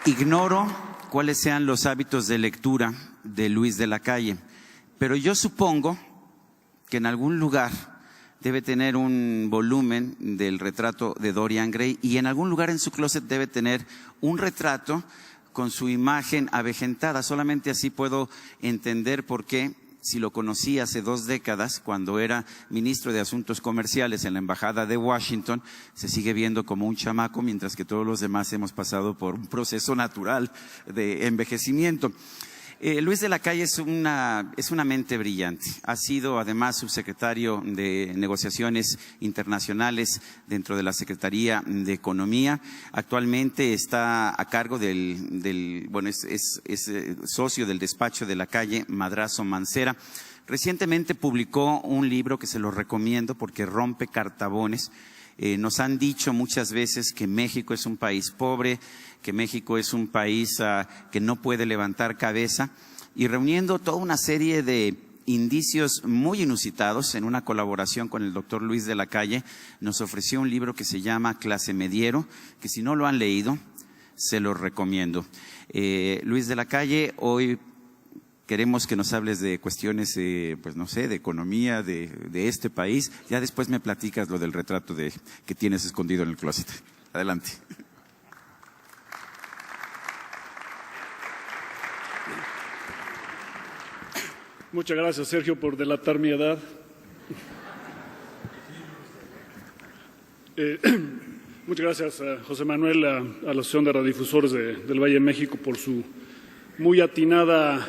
Ignoro cuáles sean los hábitos de lectura de Luis de la Calle, pero yo supongo que en algún lugar debe tener un volumen del retrato de Dorian Gray y en algún lugar en su closet debe tener un retrato con su imagen avejentada. Solamente así puedo entender por qué, si lo conocí hace 2 décadas, cuando era ministro de Asuntos Comerciales en la Embajada de Washington, se sigue viendo como un chamaco, mientras que todos los demás hemos pasado por un proceso natural de envejecimiento. Luis de la Calle es una mente brillante. Ha sido además subsecretario de Negociaciones Internacionales dentro de la Secretaría de Economía. Actualmente está a cargo es socio del despacho de la Calle Madrazo Mancera. Recientemente publicó un libro que se lo recomiendo porque rompe cartabones. Nos han dicho muchas veces que México es un país pobre, que México es un país que no puede levantar cabeza, y reuniendo toda una serie de indicios muy inusitados, en una colaboración con el doctor Luis de la Calle, nos ofreció un libro que se llama Clase Mediero, que si no lo han leído, se lo recomiendo. Luis de la Calle, hoy queremos que nos hables de cuestiones, pues no sé, de economía de este país. Ya después me platicas lo del retrato que tienes escondido en el closet. Adelante. Muchas gracias, Sergio, por delatar mi edad. Muchas gracias a José Manuel, a la Asociación de Radiodifusores del Valle de México, por su muy atinada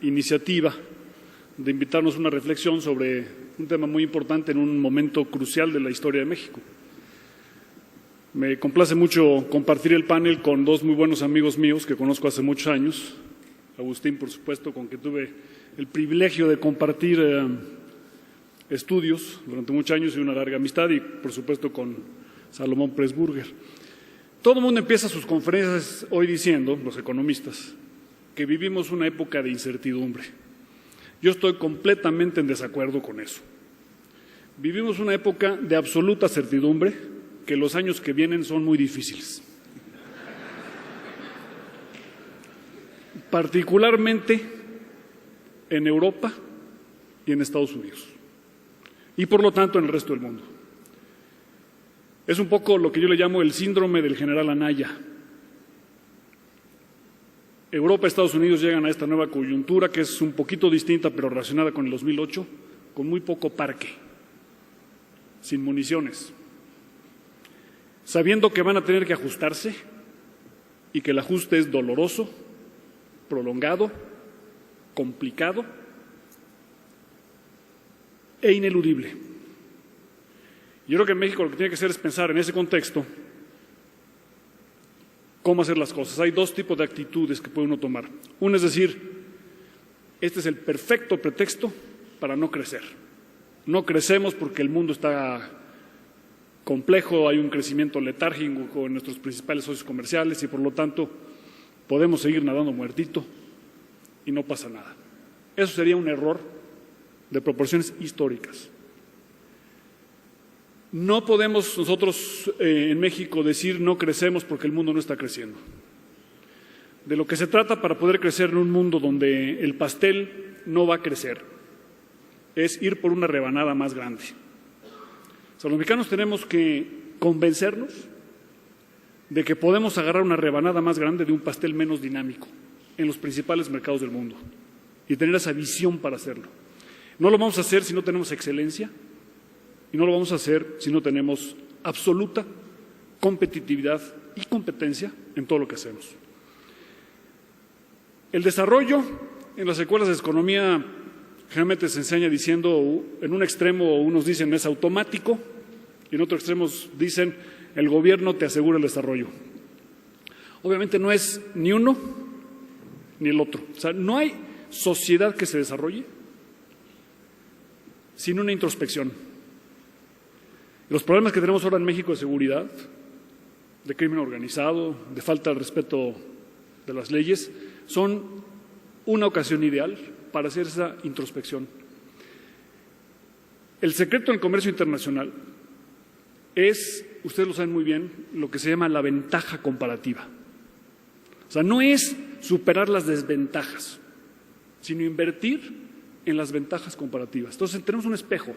iniciativa de invitarnos a una reflexión sobre un tema muy importante en un momento crucial de la historia de México. Me complace mucho compartir el panel con 2 muy buenos amigos míos que conozco hace muchos años. Agustín, por supuesto, con quien tuve el privilegio de compartir estudios durante muchos años y una larga amistad, y por supuesto con Salomón Presburger. Todo el mundo empieza sus conferencias hoy diciendo, los economistas, que vivimos una época de incertidumbre. Yo estoy completamente en desacuerdo con eso. Vivimos una época de absoluta certidumbre, que los años que vienen son muy difíciles. Particularmente en Europa y en Estados Unidos, y por lo tanto en el resto del mundo. Es un poco lo que yo le llamo el síndrome del general Anaya. Europa y Estados Unidos llegan a esta nueva coyuntura, que es un poquito distinta pero relacionada con el 2008, con muy poco parque, sin municiones, sabiendo que van a tener que ajustarse y que el ajuste es doloroso, prolongado, complicado e ineludible. Yo creo que en México lo que tiene que hacer es pensar en ese contexto cómo hacer las cosas. Hay 2 tipos de actitudes que puede uno tomar. Una es decir, este es el perfecto pretexto para no crecer. No crecemos porque el mundo está complejo, hay un crecimiento letárgico en nuestros principales socios comerciales y por lo tanto podemos seguir nadando muertito y no pasa nada. Eso sería un error de proporciones históricas. No podemos nosotros en México decir no crecemos porque el mundo no está creciendo. De lo que se trata para poder crecer en un mundo donde el pastel no va a crecer es ir por una rebanada más grande. O sea, los mexicanos tenemos que convencernos de que podemos agarrar una rebanada más grande de un pastel menos dinámico en los principales mercados del mundo y tener esa visión para hacerlo. No lo vamos a hacer si no tenemos excelencia y no lo vamos a hacer si no tenemos absoluta competitividad y competencia en todo lo que hacemos. El desarrollo en las escuelas de economía generalmente se enseña diciendo, en un extremo unos dicen es automático y en otros extremos dicen el gobierno te asegura el desarrollo. Obviamente no es ni uno ni el otro. O sea, no hay sociedad que se desarrolle sin una introspección. Los problemas que tenemos ahora en México de seguridad, de crimen organizado, de falta de respeto de las leyes, son una ocasión ideal para hacer esa introspección. El secreto del comercio internacional es, ustedes lo saben muy bien, lo que se llama la ventaja comparativa. O O sea, no es superar las desventajas, sino invertir en las ventajas comparativas. Entonces tenemos un espejo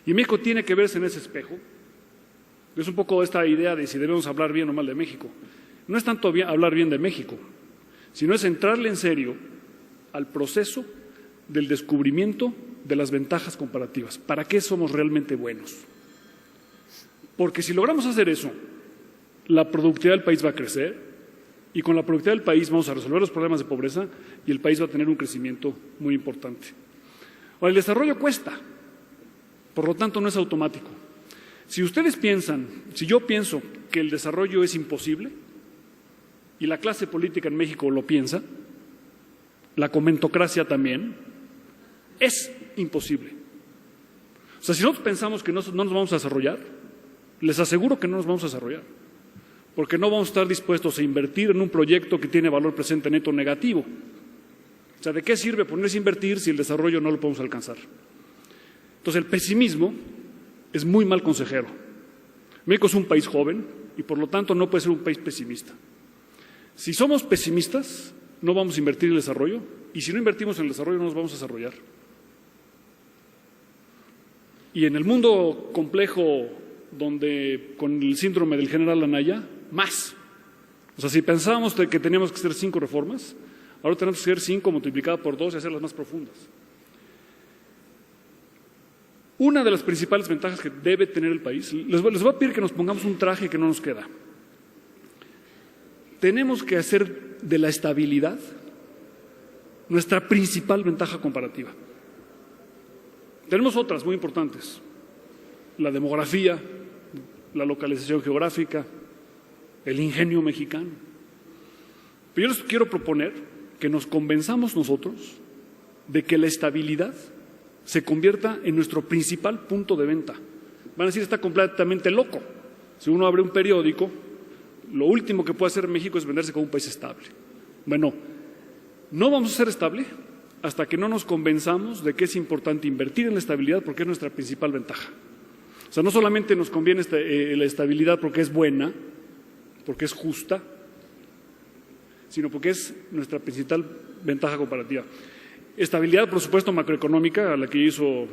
y México tiene que verse en ese espejo. Es un poco esta idea de si debemos hablar bien o mal de México. No es tanto hablar bien de México, sino es entrarle en serio al proceso del descubrimiento de las ventajas comparativas. ¿Para qué somos realmente buenos? Porque si logramos hacer eso, la productividad del país va a crecer y con la productividad del país vamos a resolver los problemas de pobreza y el país va a tener un crecimiento muy importante. Ahora, el desarrollo cuesta, por lo tanto no es automático. Si ustedes piensan, si yo pienso que el desarrollo es imposible y la clase política en México lo piensa, la comentocracia también, es imposible. O sea, si nosotros pensamos que no nos vamos a desarrollar, les aseguro que no nos vamos a desarrollar, porque no vamos a estar dispuestos a invertir en un proyecto que tiene valor presente neto negativo. O sea, ¿de qué sirve ponerse a invertir si el desarrollo no lo podemos alcanzar? Entonces, el pesimismo es muy mal consejero. México es un país joven y por lo tanto no puede ser un país pesimista. Si somos pesimistas, no vamos a invertir en el desarrollo y si no invertimos en el desarrollo no nos vamos a desarrollar. Y en el mundo complejo donde con el síndrome del general Anaya, más. O sea, si pensábamos que teníamos que hacer 5 reformas, ahora tenemos que hacer 5 multiplicado por 2 y hacerlas más profundas. Una de las principales ventajas que debe tener el país, les voy a pedir que nos pongamos un traje que no nos queda. Tenemos que hacer de la estabilidad nuestra principal ventaja comparativa. Tenemos otras muy importantes, la demografía, la localización geográfica, el ingenio mexicano. Pero yo les quiero proponer que nos convenzamos nosotros de que la estabilidad se convierta en nuestro principal punto de venta. Van a decir, está completamente loco. Si uno abre un periódico, lo último que puede hacer México es venderse como un país estable. Bueno, no vamos a ser estable hasta que no nos convenzamos de que es importante invertir en la estabilidad porque es nuestra principal ventaja. O sea, no solamente nos conviene la estabilidad porque es buena, porque es justa, sino porque es nuestra principal ventaja comparativa. Estabilidad, por supuesto, macroeconómica, a la que hizo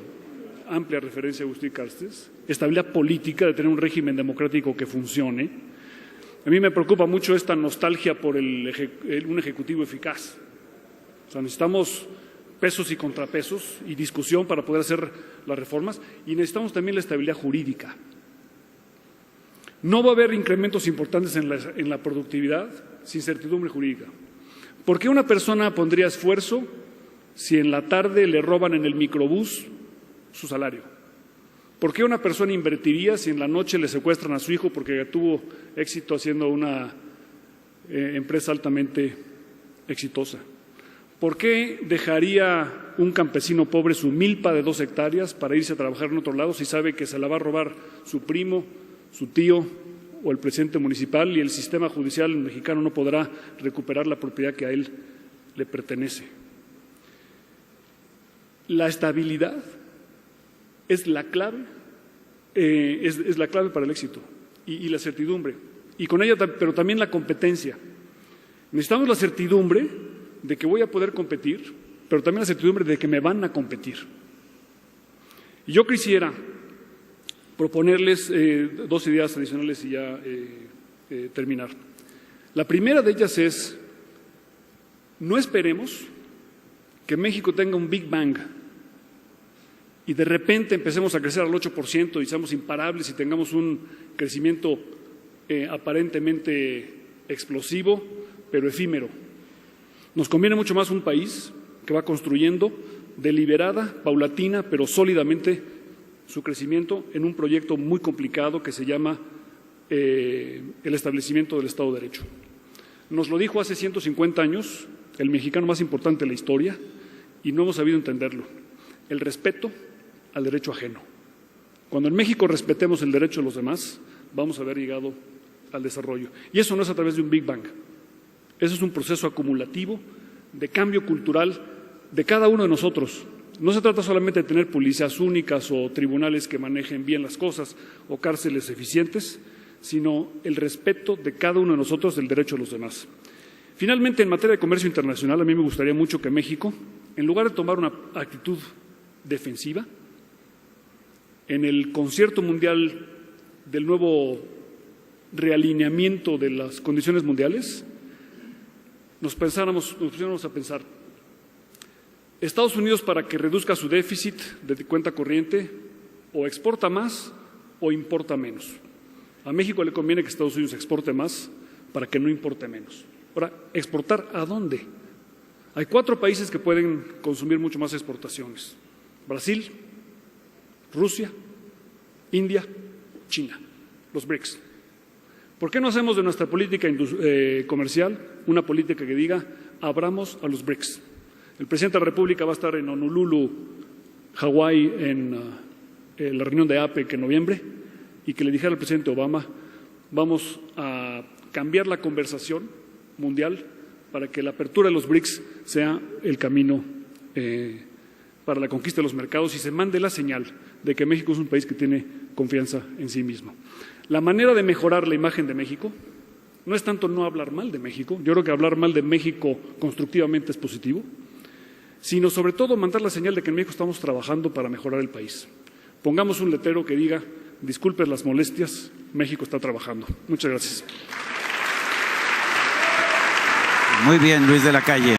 amplia referencia Agustín Carstens. Estabilidad política, de tener un régimen democrático que funcione. A mí me preocupa mucho esta nostalgia por un ejecutivo eficaz. O sea, necesitamos pesos y contrapesos y discusión para poder hacer las reformas y necesitamos también la estabilidad jurídica. No va a haber incrementos importantes en la productividad sin certidumbre jurídica. ¿Por qué una persona pondría esfuerzo si en la tarde le roban en el microbús su salario? ¿Por qué una persona invertiría si en la noche le secuestran a su hijo porque tuvo éxito haciendo una empresa altamente exitosa? ¿Por qué dejaría un campesino pobre su milpa de 2 hectáreas para irse a trabajar en otro lado si sabe que se la va a robar su primo, su tío o el presidente municipal y el sistema judicial mexicano no podrá recuperar la propiedad que a él le pertenece? La estabilidad es la clave, es la clave para el éxito y la certidumbre. Y con ella, pero también la competencia. Necesitamos la certidumbre de que voy a poder competir, pero también la certidumbre de que me van a competir. Y yo quisiera proponerles 2 ideas adicionales y ya terminar. La primera de ellas es, no esperemos que México tenga un Big Bang y de repente empecemos a crecer al 8% y seamos imparables y tengamos un crecimiento aparentemente explosivo, pero efímero. Nos conviene mucho más un país que va construyendo deliberada, paulatina, pero sólidamente su crecimiento en un proyecto muy complicado que se llama el establecimiento del Estado de Derecho. Nos lo dijo hace 150 años el mexicano más importante de la historia y no hemos sabido entenderlo: el respeto al derecho ajeno. Cuando en México respetemos el derecho de los demás, vamos a haber llegado al desarrollo. Y eso no es a través de un Big Bang. Eso es un proceso acumulativo de cambio cultural de cada uno de nosotros. No se trata solamente de tener policías únicas o tribunales que manejen bien las cosas o cárceles eficientes, sino el respeto de cada uno de nosotros del derecho de los demás. Finalmente, en materia de comercio internacional, a mí me gustaría mucho que México, en lugar de tomar una actitud defensiva, en el concierto mundial del nuevo realineamiento de las condiciones mundiales, nos pusiéramos a pensar, Estados Unidos, para que reduzca su déficit de cuenta corriente, o exporta más o importa menos. A México le conviene que Estados Unidos exporte más para que no importe menos. Ahora, ¿exportar a dónde? Hay 4 países que pueden consumir mucho más exportaciones: Brasil, Rusia, India, China, los BRICS. ¿Por qué no hacemos de nuestra política comercial una política que diga abramos a los BRICS? El presidente de la República va a estar en Honolulu, Hawái, en la reunión de APEC en noviembre, y que le dijera al presidente Obama, vamos a cambiar la conversación mundial para que la apertura de los BRICS sea el camino para la conquista de los mercados y se mande la señal de que México es un país que tiene confianza en sí mismo. La manera de mejorar la imagen de México no es tanto no hablar mal de México, yo creo que hablar mal de México constructivamente es positivo, sino sobre todo mandar la señal de que en México estamos trabajando para mejorar el país. Pongamos un letrero que diga, disculpen las molestias, México está trabajando. Muchas gracias. Muy bien, Luis de la Calle.